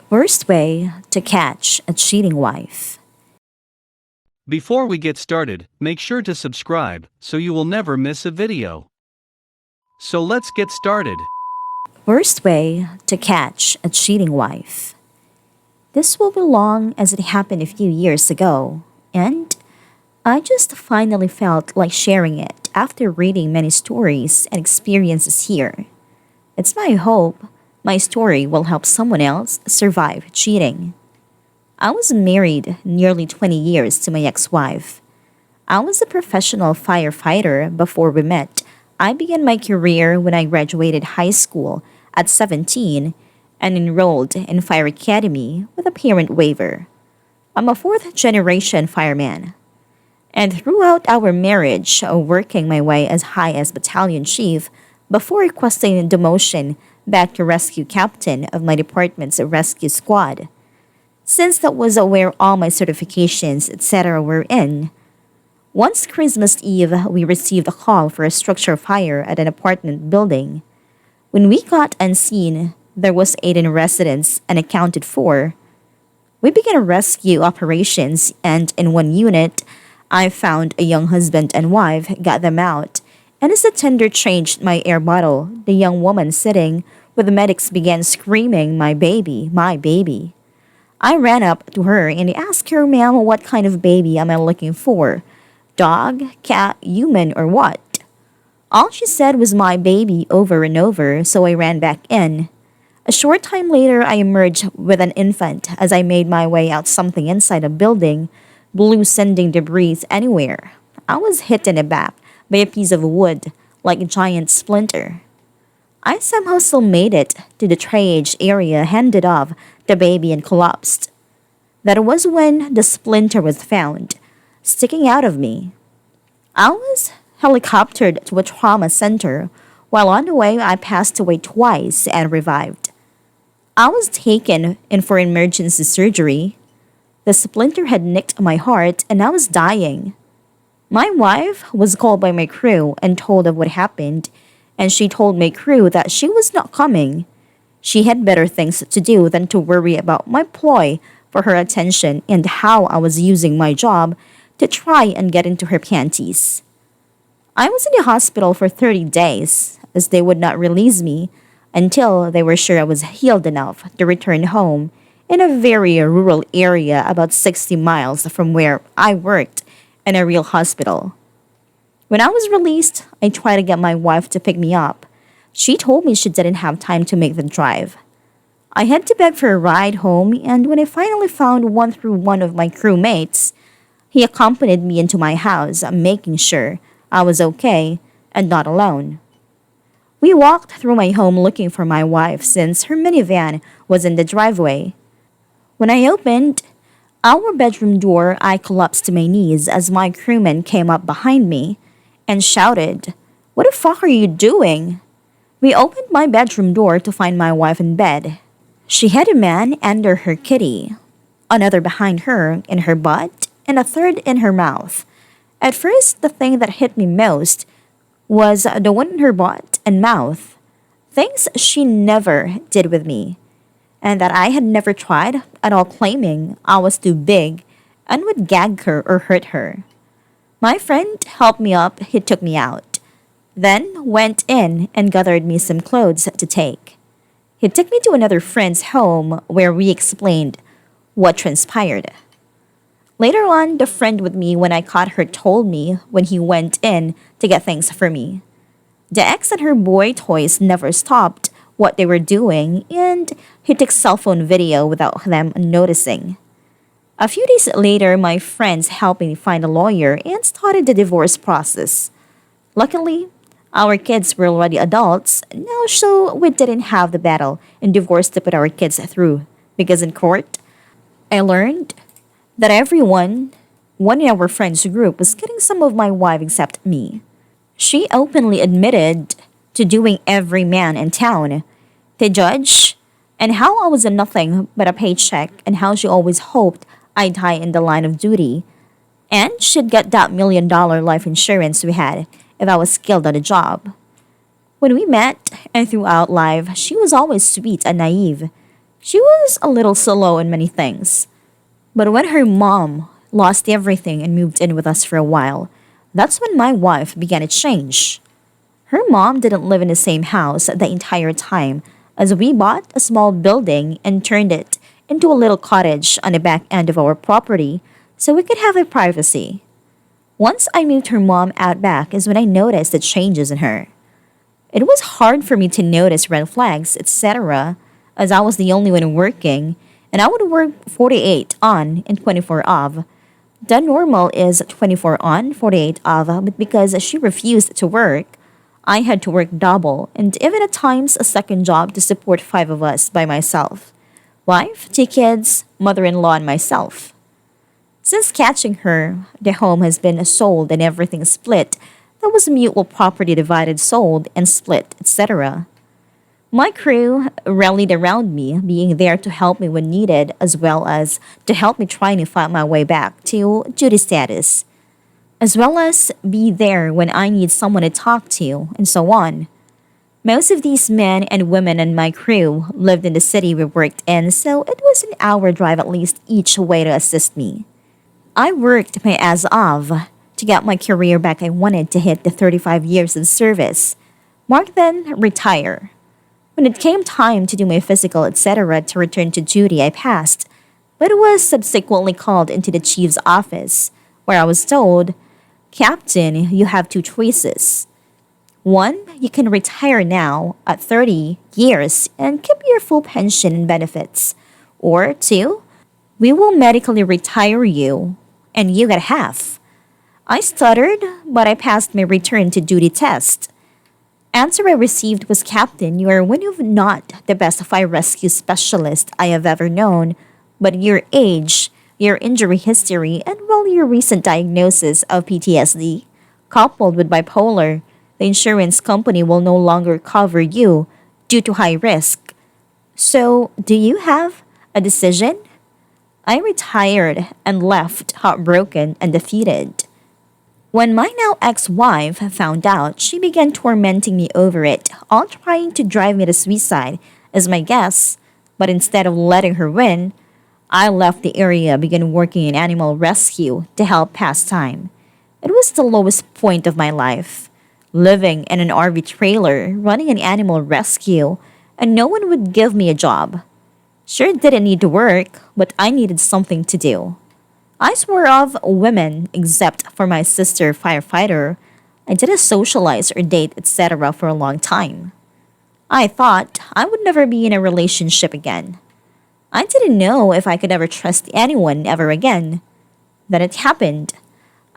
Worst way to catch a cheating wife. Before we get started, make sure to subscribe so you will never miss a video. So let's get started. Worst way to catch a cheating wife. This will be long as it happened a few years ago, and I just finally felt like sharing it after reading many stories and experiences here. It's my hope my story will help someone else survive cheating. I was married nearly 20 years to my ex-wife. I was a professional firefighter before we met. I began my career when I graduated high school at 17 and enrolled in Fire Academy with a parent waiver. I'm a fourth generation fireman. And throughout our marriage, working my way as high as battalion chief before requesting demotion back to rescue captain of my department's rescue squad. Since that was where all my certifications, etc. were in. Once Christmas Eve, we received a call for a structure fire at an apartment building. When we got unseen, there was 18 residents unaccounted for. We began rescue operations, and in one unit, I found a young husband and wife, got them out, and as the tender changed my air bottle, the young woman sitting with the medics began screaming, "My baby, my baby." I ran up to her and asked her, "Ma'am, what kind of baby am I looking for? Dog, cat, human, or what?" All she said was "my baby" over and over, so I ran back in. A short time later, I emerged with an infant as I made my way out something inside a building, blew sending debris anywhere. I was hit in the back by a piece of wood, like a giant splinter. I somehow still made it to the triage area, handed off the baby, and collapsed. That was when the splinter was found, sticking out of me. I was helicoptered to a trauma center. While on the way, I passed away twice and revived. I was taken in for emergency surgery. The splinter had nicked my heart and I was dying. My wife was called by my crew and told of what happened, and she told my crew that she was not coming. She had better things to do than to worry about my ploy for her attention and how I was using my job to try and get into her panties. I was in the hospital for 30 days, as they would not release me until they were sure I was healed enough to return home in a very rural area about 60 miles from where I worked in a real hospital. When I was released, I tried to get my wife to pick me up. She told me she didn't have time to make the drive. I had to beg for a ride home, and when I finally found one through one of my crewmates, he accompanied me into my house, making sure I was okay and not alone. We walked through my home looking for my wife since her minivan was in the driveway. When I opened our bedroom door, I collapsed to my knees as my crewman came up behind me and shouted, "What the fuck are you doing?" We opened my bedroom door to find my wife in bed. She had a man under her kitty, another behind her in her butt, and a third in her mouth. At first, the thing that hit me most was the one in her butt and mouth, things she never did with me, and that I had never tried at all, claiming I was too big and would gag her or hurt her. My friend helped me up, he took me out, then went in and gathered me some clothes to take. He took me to another friend's home where we explained what transpired. Later on, the friend with me when I caught her told me when he went in to get things for me. The ex and her boy toys never stopped what they were doing, and he took cell phone video without them noticing. A few days later, my friends helped me find a lawyer and started the divorce process. Luckily, our kids were already adults now, so we didn't have the battle and divorce to put our kids through, because in court, I learned that everyone, one in our friends group, was getting some of my wife except me. She openly admitted to doing every man in town, the judge, and how I was a nothing but a paycheck, and how she always hoped I'd die in the line of duty, and she'd get that $1 million life insurance we had if I was killed on the job. When we met and throughout life, she was always sweet and naive. She was a little slow in many things, but when her mom lost everything and moved in with us for a while, that's when my wife began to change. Her mom didn't live in the same house the entire time, as we bought a small building and turned it into a little cottage on the back end of our property so we could have a privacy. Once I moved her mom out back is when I noticed the changes in her. It was hard for me to notice red flags, etc., as I was the only one working, and I would work 48 on and 24 off. The normal is 24 on, 48 off, but because she refused to work, I had to work double and even at times a second job to support five of us by myself. Wife, two kids, mother-in-law, and myself. Since catching her, the home has been sold and everything split. That was mutual property divided, sold, and split, etc. My crew rallied around me, being there to help me when needed, as well as to help me trying to find my way back to duty status, as well as be there when I need someone to talk to, and so on. Most of these men and women in my crew lived in the city we worked in, so it was an hour drive at least each way to assist me. I worked my ass off to get my career back. I wanted to hit the 35 years of service. Mark then retire. When it came time to do my physical, etc., to return to duty, I passed, but was subsequently called into the chief's office, where I was told, Captain, you have two choices. One, you can retire now at 30 years and keep your full pension and benefits. Or two, we will medically retire you and you get half. I stuttered, but I passed my return to duty test. Answer I received was, Captain, you are one of not the best fire rescue specialist I have ever known, but your age, your injury history, and well, your recent diagnosis of PTSD, coupled with bipolar, the insurance company will no longer cover you due to high risk. So, do you have a decision? I retired and left heartbroken and defeated. When my now ex-wife found out, she began tormenting me over it, all trying to drive me to suicide as my guess, but instead of letting her win, I left the area, began working in animal rescue to help pass time. It was the lowest point of my life. Living in an RV trailer, running an animal rescue, and no one would give me a job. Sure didn't need to work, but I needed something to do. I swore off women except for my sister firefighter. I didn't socialize or date, etc. for a long time. I thought I would never be in a relationship again. I didn't know if I could ever trust anyone ever again. Then it happened.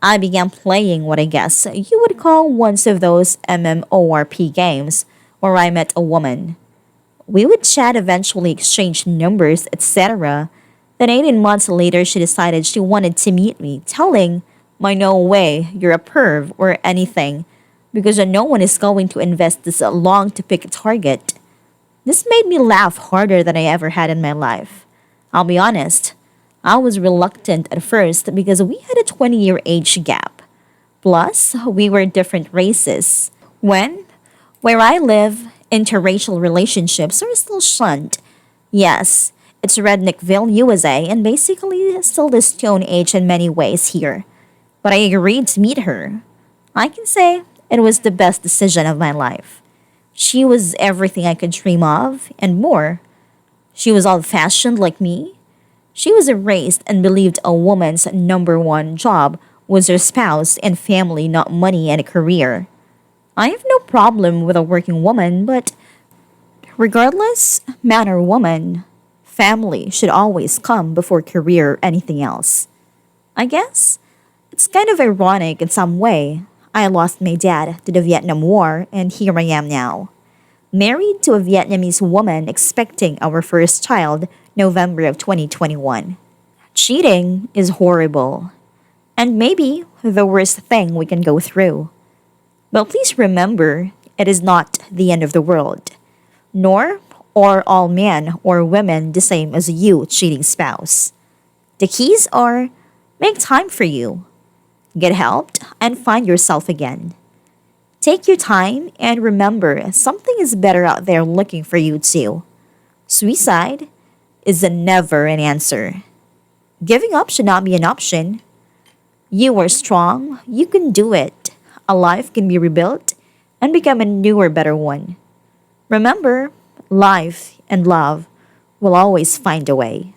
I began playing what I guess you would call one of those MMORP games where I met a woman. We would chat, eventually exchange numbers, etc. Then 18 months later, she decided she wanted to meet me, telling my no way, you're a perv or anything, because no one is going to invest this long to pick a target. This made me laugh harder than I ever had in my life. I'll be honest, I was reluctant at first because we had a 20-year age gap. Plus, we were different races. Where I live, interracial relationships are still shunned. Yes, it's Redneckville, USA, and basically still the Stone Age in many ways here. But I agreed to meet her. I can say it was the best decision of my life. She was everything I could dream of, and more. She was old-fashioned like me. She was raised and believed a woman's number one job was her spouse and family, not money and a career. I have no problem with a working woman, but regardless, man or woman, family should always come before career or anything else. I guess it's kind of ironic in some way. I lost my dad to the Vietnam War, and here I am now. Married to a Vietnamese woman, expecting our first child November of 2021. Cheating is horrible, and maybe the worst thing we can go through. But please remember, it is not the end of the world, nor are all men or women the same as you, cheating spouse. The keys are make time for you, get help, and find yourself again. Take your time and remember something is better out there looking for you too. Suicide is a never an answer. Giving up should not be an option. You are strong, you can do it. A life can be rebuilt and become a newer, better one. Remember, life and love will always find a way.